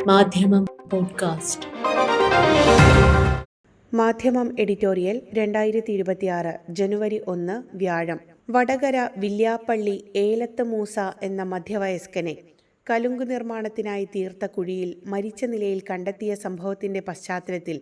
മാധ്യമം പോഡ്കാസ്റ്റ്. മാധ്യമം എഡിറ്റോറിയൽ 2026 ജനുവരി 1 വ്യാഴം. വടകര വില്യാപ്പള്ളി ഏലത്ത് മൂസ എന്ന മധ്യവയസ്കനെ കലുങ്ക് നിർമ്മാണത്തിനായി തീർത്ത കുഴിയിൽ മരിച്ച നിലയിൽ കണ്ടെത്തിയ സംഭവത്തിന്റെ പശ്ചാത്തലത്തിൽ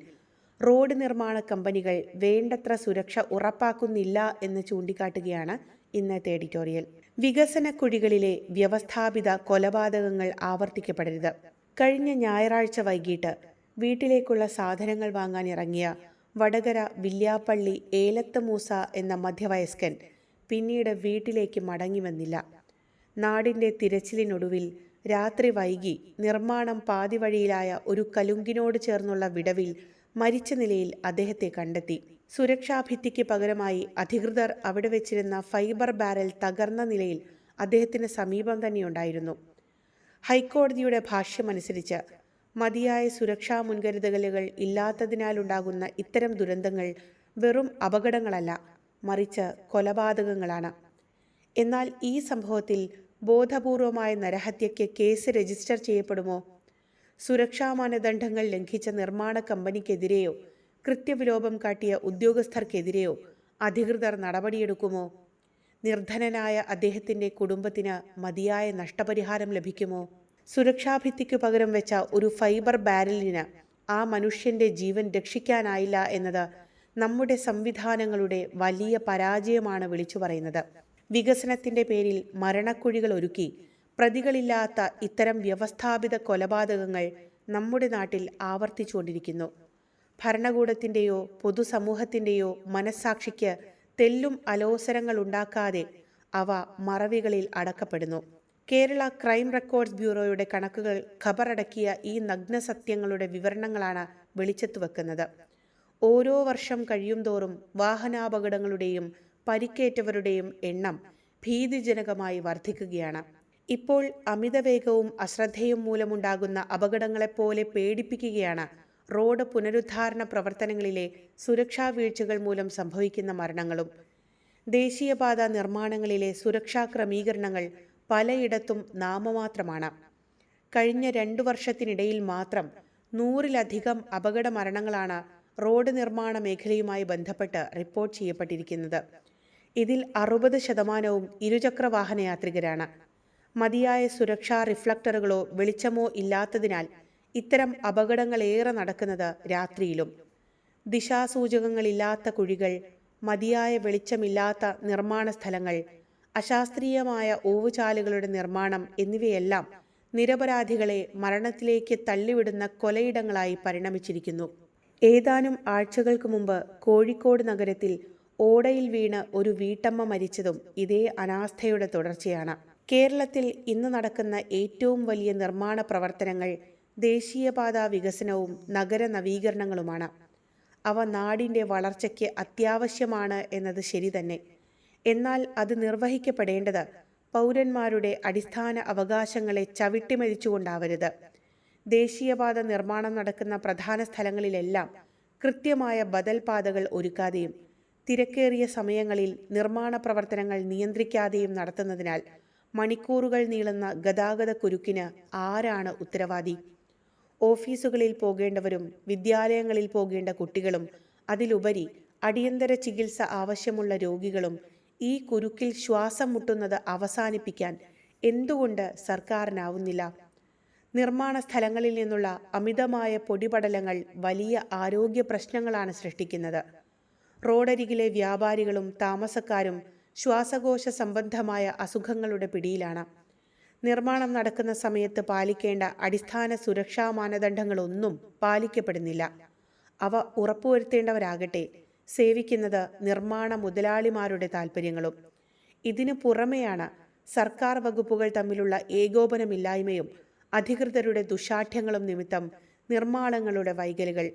റോഡ് നിർമ്മാണ കമ്പനികൾ വേണ്ടത്ര സുരക്ഷ ഉറപ്പാക്കുന്നില്ല എന്ന് ചൂണ്ടിക്കാട്ടുകയാണ് ഇന്നത്തെ എഡിറ്റോറിയൽ. വികസന കുഴികളിലെ വ്യവസ്ഥാപിത കൊലപാതകങ്ങൾ ആവർത്തിക്കപ്പെടരുത്. കഴിഞ്ഞ ഞായറാഴ്ച വൈകിട്ട് വീട്ടിലേക്കുള്ള സാധനങ്ങൾ വാങ്ങാൻ ഇറങ്ങിയ വടകര വില്യാപ്പള്ളി ഏലത്ത് മൂസ എന്ന മധ്യവയസ്കൻ പിന്നീട് വീട്ടിലേക്ക് മടങ്ങി വന്നില്ല. നാടിൻ്റെ തിരച്ചിലിനൊടുവിൽ രാത്രി വൈകി നിർമ്മാണം പാതിവഴിയിലായ ഒരു കലുങ്കിനോട് ചേർന്നുള്ള വിടവിൽ മരിച്ച നിലയിൽ അദ്ദേഹത്തെ കണ്ടെത്തി. സുരക്ഷാഭിത്തിക്ക് പകരമായി അധികൃതർ അവിടെ വെച്ചിരുന്ന ഫൈബർ ബാരൽ തകർന്ന നിലയിൽ അദ്ദേഹത്തിന് സമീപം തന്നെയുണ്ടായിരുന്നു. ഹൈക്കോടതിയുടെ ഭാഷ്യമനുസരിച്ച് മതിയായ സുരക്ഷാ മുൻകരുതലുകൾ ഇല്ലാത്തതിനാലുണ്ടാകുന്ന ഇത്തരം ദുരന്തങ്ങൾ വെറും അപകടങ്ങളല്ല, മറിച്ച് കൊലപാതകങ്ങളാണ്. എന്നാൽ ഈ സംഭവത്തിൽ ബോധപൂർവമായ നരഹത്യയ്ക്ക് കേസ് രജിസ്റ്റർ ചെയ്യപ്പെടുമോ? സുരക്ഷാ മാനദണ്ഡങ്ങൾ ലംഘിച്ച നിർമ്മാണ കമ്പനിക്കെതിരെയോ കൃത്യവിലോപം കാട്ടിയ ഉദ്യോഗസ്ഥർക്കെതിരെയോ അധികൃതർ നടപടിയെടുക്കുമോ? നിർധനനായ അദ്ദേഹത്തിൻ്റെ കുടുംബത്തിന് മതിയായ നഷ്ടപരിഹാരം ലഭിക്കുമോ? സുരക്ഷാഭിത്തിക്കു പകരം വെച്ച ഒരു ഫൈബർ ബാരലിന് ആ മനുഷ്യൻ്റെ ജീവൻ രക്ഷിക്കാനായില്ല എന്നത് നമ്മുടെ സംവിധാനങ്ങളുടെ വലിയ പരാജയമാണ് വിളിച്ചു പറയുന്നത്. വികസനത്തിൻ്റെ പേരിൽ മരണക്കുഴികൾ ഒരുക്കി പ്രതികളില്ലാത്ത ഇത്തരം വ്യവസ്ഥാപിത കൊലപാതകങ്ങൾ നമ്മുടെ നാട്ടിൽ ആവർത്തിച്ചുകൊണ്ടിരിക്കുന്നു. ഭരണകൂടത്തിൻ്റെയോ പൊതുസമൂഹത്തിൻ്റെയോ മനസ്സാക്ഷിക്ക് തെല്ലും അലോസരങ്ങൾ ഉണ്ടാക്കാതെ അവ മറവികളിൽ അടക്കപ്പെടുന്നു. കേരള ക്രൈം റെക്കോർഡ്സ് ബ്യൂറോയുടെ കണക്കുകൾ ഖബറടക്കിയ ഈ നഗ്നസത്യങ്ങളുടെ വിവരണങ്ങളാണ് വെളിച്ചത്തു വെക്കുന്നത്. ഓരോ വർഷം കഴിയുംതോറും വാഹനാപകടങ്ങളുടെയും പരിക്കേറ്റവരുടെയും എണ്ണം ഭീതിജനകമായി വർദ്ധിക്കുകയാണ്. ഇപ്പോൾ അമിതവേഗവും അശ്രദ്ധയും മൂലമുണ്ടാകുന്ന അപകടങ്ങളെപ്പോലെ പേടിപ്പിക്കുകയാണ് റോഡ് പുനരുദ്ധാരണ പ്രവർത്തനങ്ങളിലെ സുരക്ഷാ വീഴ്ചകൾ മൂലം സംഭവിക്കുന്ന മരണങ്ങളും. ദേശീയപാത നിർമ്മാണങ്ങളിലെ സുരക്ഷാ ക്രമീകരണങ്ങൾ പലയിടത്തും നാമമാത്രമാണ്. കഴിഞ്ഞ 2 വർഷത്തിനിടയിൽ മാത്രം 100-ലധികം അപകട മരണങ്ങളാണ് റോഡ് നിർമ്മാണ മേഖലയുമായി ബന്ധപ്പെട്ട് റിപ്പോർട്ട് ചെയ്യപ്പെട്ടിരിക്കുന്നത്. ഇതിൽ 60% ഇരുചക്ര വാഹനയാത്രികരാണ്. മതിയായ സുരക്ഷാ റിഫ്ലക്ടറുകളോ വെളിച്ചമോ ഇല്ലാത്തതിനാൽ ഇത്തരം അപകടങ്ങളേറെ നടക്കുന്നത് രാത്രിയിലും. ദിശാസൂചകങ്ങളില്ലാത്ത കുഴികൾ, മതിയായ വെളിച്ചമില്ലാത്ത നിർമ്മാണ സ്ഥലങ്ങൾ, അശാസ്ത്രീയമായ ഓവുചാലുകളുടെ നിർമ്മാണം എന്നിവയെല്ലാം നിരപരാധികളെ മരണത്തിലേക്ക് തള്ളിവിടുന്ന കൊലയിടങ്ങളായി പരിണമിച്ചിരിക്കുന്നു. ഏതാനും ആഴ്ചകൾക്ക് മുമ്പ് കോഴിക്കോട് നഗരത്തിൽ ഓടയിൽ വീണ് ഒരു വീട്ടമ്മ മരിച്ചതും ഇതേ അനാസ്ഥയുടെ തുടർച്ചയാണ്. കേരളത്തിൽ ഇന്ന് നടക്കുന്ന ഏറ്റവും വലിയ നിർമ്മാണ പ്രവർത്തനങ്ങൾ ദേശീയപാതാ വികസനവും നഗര നവീകരണങ്ങളുമാണ്. അവ നാടിൻ്റെ വളർച്ചയ്ക്ക് അത്യാവശ്യമാണ് എന്നത് ശരി തന്നെ. എന്നാൽ അത് നിർവഹിക്കപ്പെടേണ്ടത് പൗരന്മാരുടെ അടിസ്ഥാന അവകാശങ്ങളെ ചവിട്ടിമെതിച്ചുകൊണ്ടാവരുത്. ദേശീയപാത നിർമ്മാണം നടക്കുന്ന പ്രധാന സ്ഥലങ്ങളിലെല്ലാം കൃത്യമായ ബദൽ പാതകൾ ഒരുക്കാതെയും തിരക്കേറിയ സമയങ്ങളിൽ നിർമ്മാണ പ്രവർത്തനങ്ങൾ നിയന്ത്രിക്കാതെയും നടത്തുന്നതിനാൽ മണിക്കൂറുകൾ നീളുന്ന ഗതാഗത കുരുക്കിന് ആരാണ് ഉത്തരവാദി? ഓഫീസുകളിൽ പോകേണ്ടവരും വിദ്യാലയങ്ങളിൽ പോകേണ്ട കുട്ടികളും അതിലുപരി അടിയന്തര ചികിത്സ ആവശ്യമുള്ള രോഗികളും ഈ കുരുക്കിൽ ശ്വാസം മുട്ടുന്നത് അവസാനിപ്പിക്കാൻ എന്തുകൊണ്ട് സർക്കാരിനാവുന്നില്ല? നിർമ്മാണ സ്ഥലങ്ങളിൽ നിന്നുള്ള അമിതമായ പൊടിപടലങ്ങൾ വലിയ ആരോഗ്യ പ്രശ്നങ്ങളാണ് സൃഷ്ടിക്കുന്നത്. റോഡരികിലെ വ്യാപാരികളും താമസക്കാരും ശ്വാസകോശ സംബന്ധമായ അസുഖങ്ങളുടെ പിടിയിലാണ്. നിർമ്മാണം നടക്കുന്ന സമയത്ത് പാലിക്കേണ്ട അടിസ്ഥാന സുരക്ഷാ മാനദണ്ഡങ്ങളൊന്നും പാലിക്കപ്പെടുന്നില്ല. അവ ഉറപ്പുവരുത്തേണ്ടവരാകട്ടെ സേവിക്കുന്നത് നിർമ്മാണ മുതലാളിമാരുടെ താൽപ്പര്യങ്ങളും. ഇതിനു പുറമെയാണ് സർക്കാർ വകുപ്പുകൾ തമ്മിലുള്ള ഏകോപനമില്ലായ്മയും അധികൃതരുടെ ദുശാഠ്യങ്ങളും നിമിത്തം നിർമ്മാണങ്ങളുടെ വൈകലുകൾ.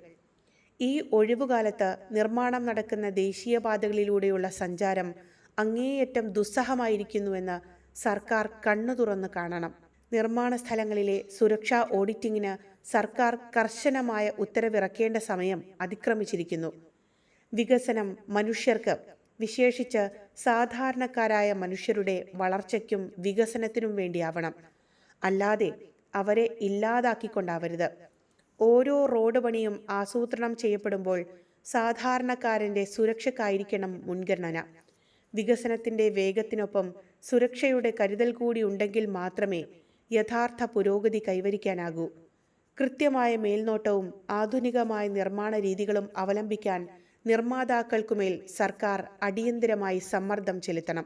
ഈ ഒഴിവുകാലത്ത് നിർമ്മാണം നടക്കുന്ന ദേശീയപാതകളിലൂടെയുള്ള സഞ്ചാരം അങ്ങേയറ്റം ദുസ്സഹമായിരിക്കുന്നുവെന്ന് സർക്കാർ കണ്ണു തുറന്ന് കാണണം. നിർമ്മാണ സ്ഥലങ്ങളിലെ സുരക്ഷാ ഓഡിറ്റിങ്ങിന് സർക്കാർ കർശനമായ ഉത്തരവിറക്കേണ്ട സമയം അതിക്രമിച്ചിരിക്കുന്നു. വികസനം മനുഷ്യർക്ക്, വിശേഷിച്ച് സാധാരണക്കാരായ മനുഷ്യരുടെ വളർച്ചയ്ക്കും വികസനത്തിനും വേണ്ടിയാവണം. അല്ലാതെ അവരെ ഇല്ലാതാക്കിക്കൊണ്ടാവരുത്. ഓരോ റോഡ് പണിയും ആസൂത്രണം ചെയ്യപ്പെടുമ്പോൾ സാധാരണക്കാരൻ്റെ സുരക്ഷയ്ക്കായിരിക്കണം മുൻഗണന. വികസനത്തിൻ്റെ വേഗത്തിനൊപ്പം സുരക്ഷയുടെ കരുതൽ കൂടി ഉണ്ടെങ്കിൽ മാത്രമേ യഥാർത്ഥ പുരോഗതി കൈവരിക്കാനാകൂ. കൃത്യമായ മേൽനോട്ടവും ആധുനികമായ നിർമ്മാണ രീതികളും അവലംബിക്കാൻ നിർമ്മാതാക്കൾക്കുമേൽ സർക്കാർ അടിയന്തരമായി സമ്മർദ്ദം ചെലുത്തണം.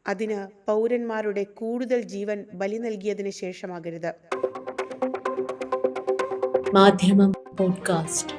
അതിന് പൗരന്മാരുടെ കൂടുതൽ ജീവൻ ബലി നൽകിയതിന് ശേഷമാകരുത്. മാധ്യമം പോഡ്കാസ്റ്റ്.